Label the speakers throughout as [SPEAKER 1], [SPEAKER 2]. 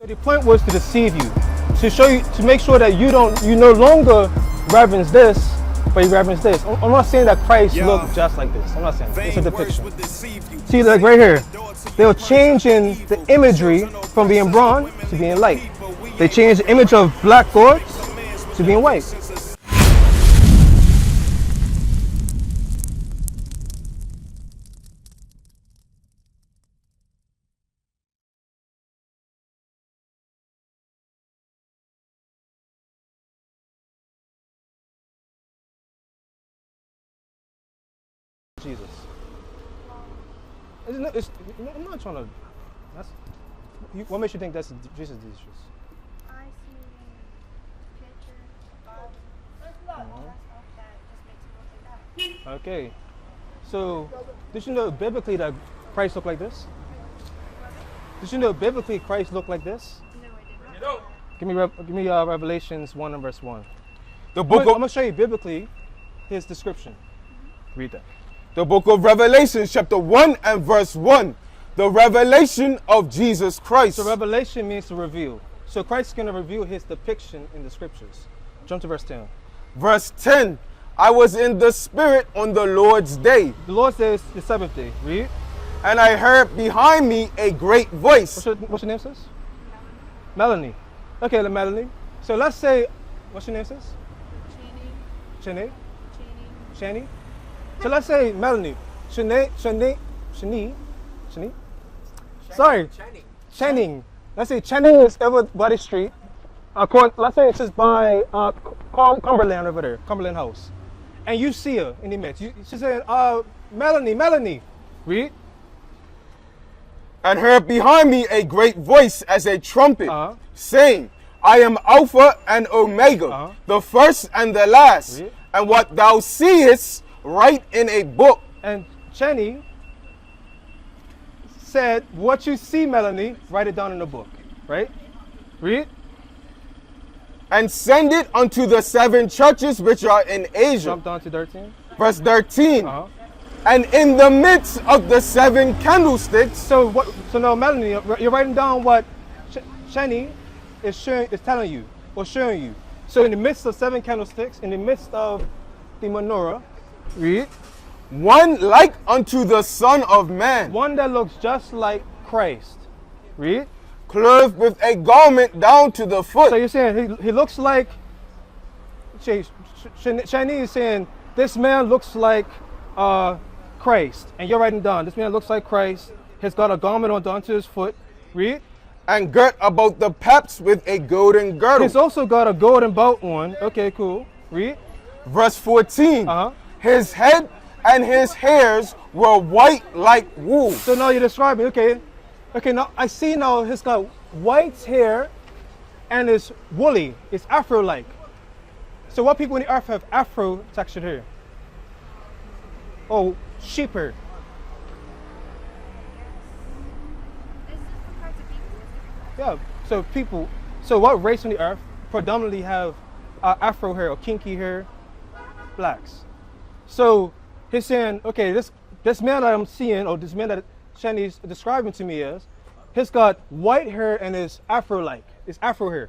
[SPEAKER 1] The point was to deceive you, to show you, to make sure that you no longer reverence this, but you reverence this. I'm not saying that Christ looked just like this. I'm not saying it's a depiction. See, like right here, they were changing the imagery from being bronze to being light. They changed the image of black gourds to being white. Jesus. I'm not trying to. What makes you think that's Jesus?
[SPEAKER 2] I see picture of all that stuff that just makes it look like that.
[SPEAKER 1] Okay. So, did you know biblically that Christ looked like this? Did you know biblically Christ looked like this?
[SPEAKER 2] No, I did not.
[SPEAKER 1] Give me Revelations 1 and verse 1.
[SPEAKER 3] I'm
[SPEAKER 1] going to show you biblically his description. Read that.
[SPEAKER 3] The book of Revelation, chapter 1 and verse 1. The revelation of Jesus Christ.
[SPEAKER 1] So revelation means to reveal. So Christ is going to reveal his depiction in the scriptures. Jump to verse 10.
[SPEAKER 3] Verse 10. I was in the Spirit on the Lord's day.
[SPEAKER 1] The Lord's day is the seventh day. Read.
[SPEAKER 3] And I heard behind me a great voice.
[SPEAKER 1] What's your name, sis? Melanie. Okay, Melanie. So let's say, what's your name, sis? Chani. Chani. So let's say Melanie. Chani. Sorry. Channing. Let's say Channing is Everybody Street. Let's say it's just by Cumberland over there, Cumberland House. And you see her in the midst. She's saying, Melanie. Read.
[SPEAKER 3] And heard behind me a great voice as a trumpet, saying, I am Alpha and Omega, the first and the last.
[SPEAKER 1] Read.
[SPEAKER 3] And what thou seest, write in a book.
[SPEAKER 1] And Chenny said, what you see, Melanie, write it down in a book. Right? Read.
[SPEAKER 3] And send it unto the 7 churches which are in Asia.
[SPEAKER 1] Jump down to 13.
[SPEAKER 3] Verse 13. And in the midst of the 7 candlesticks.
[SPEAKER 1] So now, Melanie, you're writing down what Chenny is telling you or showing you. So in the midst of 7 candlesticks, in the midst of the menorah, read.
[SPEAKER 3] One like unto the Son of Man.
[SPEAKER 1] One that looks just like Christ. Read.
[SPEAKER 3] Clothed with a garment down to the foot.
[SPEAKER 1] So you're saying he looks like, Shani is saying, this man looks like Christ. And you're writing down, this man looks like Christ. He's got a garment on down to his foot. Read.
[SPEAKER 3] And girt about the paps with a golden girdle.
[SPEAKER 1] He's also got a golden belt on. Okay, cool. Read.
[SPEAKER 3] Verse 14. His head and his hairs were white like wool.
[SPEAKER 1] So now you're describing, okay, now I see now he's got white hair and it's woolly. It's afro-like. So what people in the earth have afro textured hair? Oh, sheep hair. Yeah, so what race on the earth predominantly have afro hair or kinky hair? Blacks. So he's saying, okay, this man that I'm seeing, or this man that Shani's describing to me is, he's got white hair and is afro-like. It's afro hair.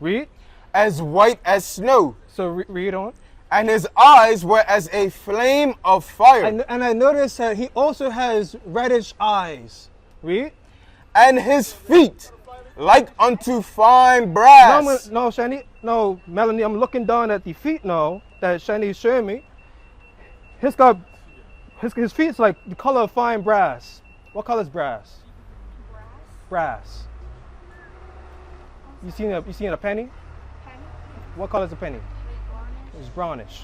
[SPEAKER 1] Read.
[SPEAKER 3] As white as snow.
[SPEAKER 1] So read on.
[SPEAKER 3] And his eyes were as a flame of fire.
[SPEAKER 1] And I noticed that he also has reddish eyes. Read.
[SPEAKER 3] And his feet like unto fine brass.
[SPEAKER 1] No, Melanie, I'm looking down at the feet now that Shani is showing me. His feet is like the color of fine brass. What color is brass? Brass. You seen a penny? What color is a penny? It's brownish.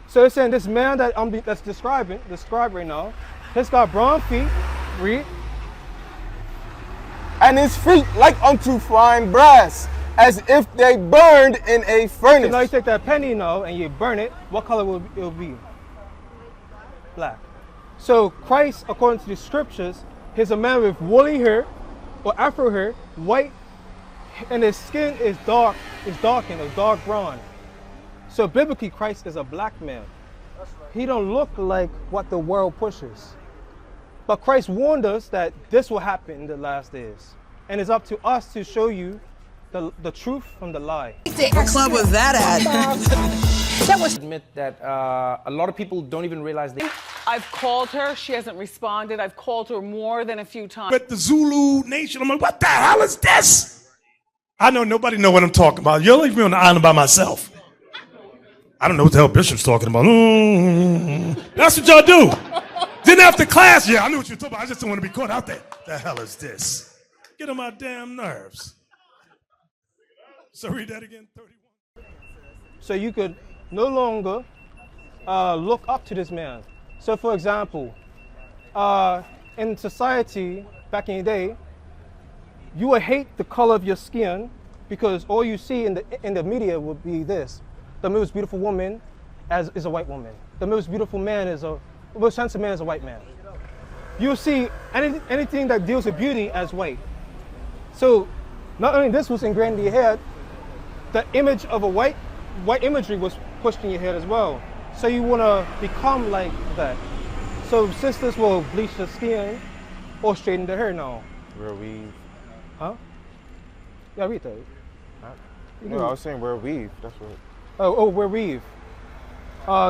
[SPEAKER 1] So it's saying this man that's described right now, he's got brown feet. Read.
[SPEAKER 3] And his feet like unto fine brass, as if they burned in a furnace.
[SPEAKER 1] So now you take that penny now and you burn it. What color will it be? Black. So Christ, according to the scriptures, he's a man with woolly hair or afro hair, white, and his skin is darkened or dark brown. So biblically, Christ is a black man. He don't look like what the world pushes. But Christ warned us that this will happen in the last days. And it's up to us to show you the truth from the lie.
[SPEAKER 4] What club was that at?
[SPEAKER 5] That was admit that a lot of people don't even realize they.
[SPEAKER 6] I've called her. She hasn't responded. I've called her more than a few times.
[SPEAKER 7] But the Zulu Nation, I'm like, what the hell is this? I know nobody know what I'm talking about. You'll leave me on the island by myself. I don't know what the hell Bishop's talking about. That's what y'all do. Then after class, yeah, I knew what you were talking about. I just don't want to be caught out there. The hell is this? Get on my damn nerves. So read that again, 31.
[SPEAKER 1] So you could no longer look up to this man. So for example, in society back in the day, you would hate the color of your skin because all you see in the media would be this. The most beautiful woman is a white woman. The most beautiful man the most handsome man is a white man. You'll see anything that deals with beauty as white. So not only this was ingrained in your head, the image of a white imagery was pushed in your head as well. So you want to become like that. So sisters will bleach their skin or straighten their hair now.
[SPEAKER 3] Wear weave.
[SPEAKER 1] Huh? Yeah, read that.
[SPEAKER 3] No, I was saying wear weave. That's what.
[SPEAKER 1] Oh, wear weave.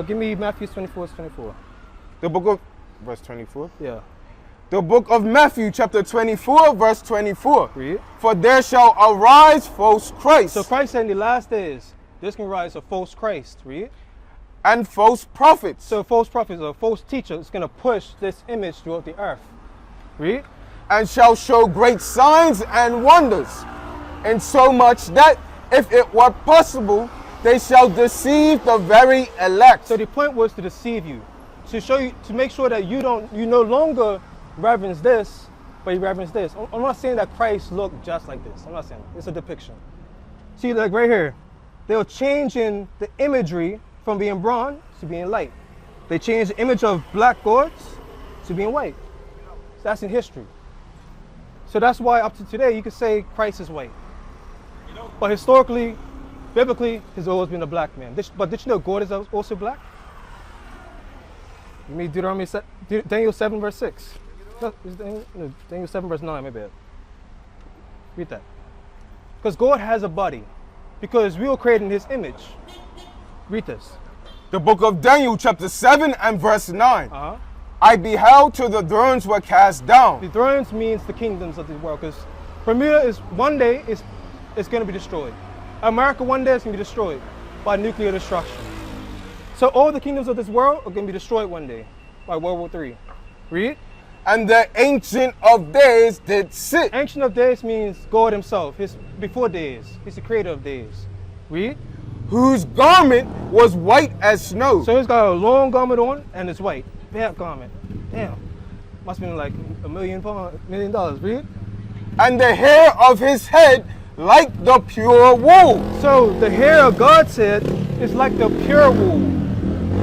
[SPEAKER 1] Give me Matthew 24:24.
[SPEAKER 3] The book of verse 24.
[SPEAKER 1] Yeah.
[SPEAKER 3] The book of Matthew, chapter 24, verse 24.
[SPEAKER 1] Read.
[SPEAKER 3] For there shall arise false Christs.
[SPEAKER 1] So Christ said in the last days, there's going to rise a false Christ. Read.
[SPEAKER 3] And false prophets.
[SPEAKER 1] So false prophets or false teachers is going to push this image throughout the earth. Read.
[SPEAKER 3] And shall show great signs and wonders, insomuch that if it were possible, they shall deceive the very elect.
[SPEAKER 1] So the point was to deceive you, to show you, to make sure that you no longer reverence this, but you reverence this. I'm not saying that Christ looked just like this. I'm not saying that. It's a depiction. See, like right here, they were changing the imagery from being bronze to being light. They changed the image of black gods to being white. So that's in history. So that's why up to today you could say Christ is white. But historically, biblically, he's always been a black man. But did you know God is also black? Give me Daniel 7 verse 6. No, Daniel 7 verse 9, my bad. Read that. Because God has a body. Because we were created in his image. Read this.
[SPEAKER 3] The book of Daniel, chapter 7 and verse 9. I beheld till the thrones were cast down.
[SPEAKER 1] The thrones means the kingdoms of the world. Because Bermuda is one day is going to be destroyed. America one day is going to be destroyed by nuclear destruction. So all the kingdoms of this world are going to be destroyed one day by World War III. Read.
[SPEAKER 3] And the Ancient of Days did sit.
[SPEAKER 1] Ancient of Days means God himself, his before days. He's the creator of days. Read.
[SPEAKER 3] Whose garment was white as snow.
[SPEAKER 1] So he's got a long garment on and it's white. Bad garment. Damn. Must have been like $1 million. Read.
[SPEAKER 3] And the hair of his head like the pure wool.
[SPEAKER 1] So the hair of God's head is like the pure wool.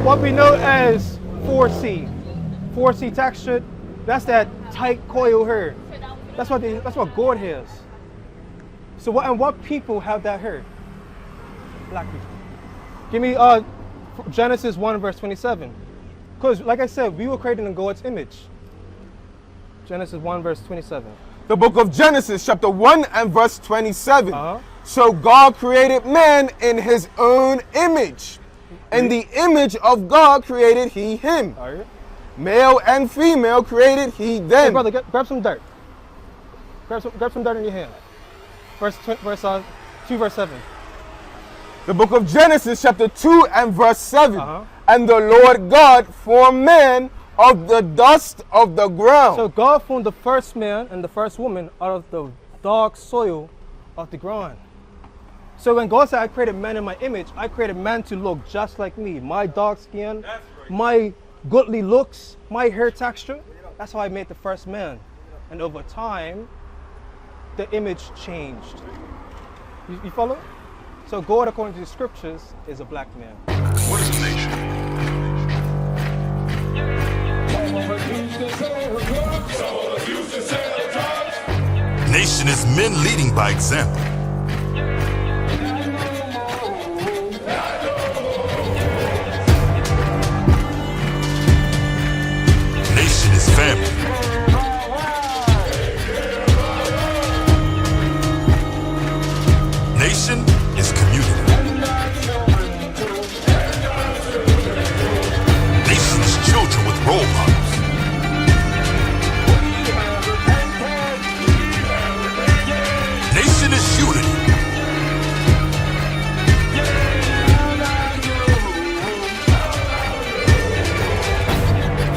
[SPEAKER 1] What we know as 4C. 4C textured, that's that tight coil hair. That's what God has. So what people have that hair? Black people. Give me Genesis 1 verse 27. Because like I said, we were created in God's image. Genesis 1 verse 27.
[SPEAKER 3] The book of Genesis, chapter 1 and verse 27. So God created man in his own image. In the image of God created he him. Male and female created he them.
[SPEAKER 1] Hey brother, grab some dirt. Grab some dirt in your hand. Verse 2 verse 7.
[SPEAKER 3] The book of Genesis, chapter 2 and verse 7. And the Lord God formed man of the dust of the ground.
[SPEAKER 1] So God formed the first man and the first woman out of the dark soil of the ground. So when God said, I created man in my image, I created man to look just like me. My dark skin, my goodly looks, my hair texture. That's how I made the first man. And over time, the image changed. You follow? So God, according to the scriptures, is a black man.
[SPEAKER 8] What is a nation?
[SPEAKER 9] Nation is men leading by example. Nation is family. Nation is community. Nation is children with role models. Nation is unity.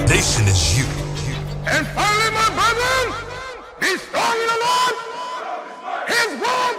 [SPEAKER 9] Nation is you.
[SPEAKER 8] And finally, my brethren, be strong in the Lord. His word